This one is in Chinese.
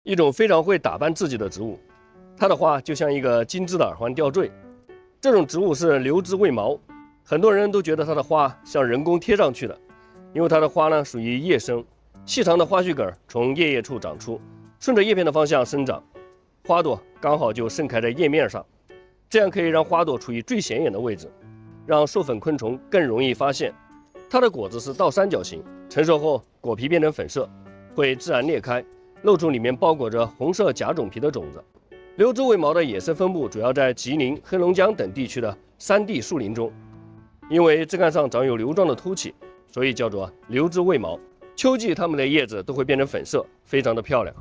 一种非常会打扮自己的植物。它的花就像一个精致的耳环吊坠。这种植物是流枝卫矛，很多人都觉得它的花像人工贴上去的，因为它的花呢属于叶生，细长的花序梗从叶叶处长出，顺着叶片的方向生长，花朵刚好就盛开在叶面上，这样可以让花朵处于最显眼的位置，让授粉昆虫更容易发现。它的果子是倒三角形，成熟后果皮变成粉色，会自然裂开，露出里面包裹着红色假种皮的种子。流枝卫矛的野生分布主要在吉林、黑龙江等地区的山地树林中，因为枝干上长有瘤状的凸起，所以叫做流枝卫矛。秋季它们的叶子都会变成粉色，非常的漂亮。